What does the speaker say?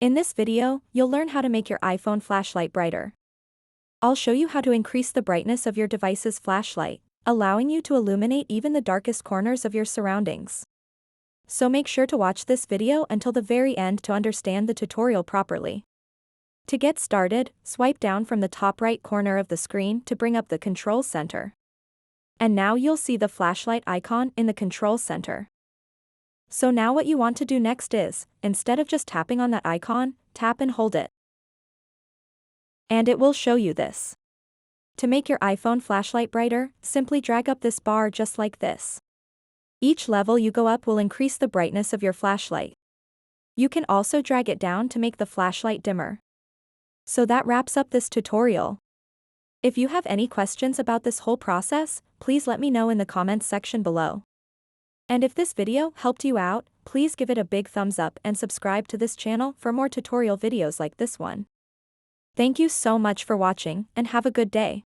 In this video, you'll learn how to make your iPhone flashlight brighter. I'll show you how to increase the brightness of your device's flashlight, allowing you to illuminate even the darkest corners of your surroundings. So make sure to watch this video until the very end to understand the tutorial properly. To get started, swipe down from the top right corner of the screen to bring up the control center. And now you'll see the flashlight icon in the control center. So now what you want to do next is, instead of just tapping on that icon, tap and hold it. And it will show you this. To make your iPhone flashlight brighter, simply drag up this bar just like this. Each level you go up will increase the brightness of your flashlight. You can also drag it down to make the flashlight dimmer. So that wraps up this tutorial. If you have any questions about this whole process, please let me know in the comments section below. And if this video helped you out, please give it a big thumbs up and subscribe to this channel for more tutorial videos like this one. Thank you so much for watching and have a good day.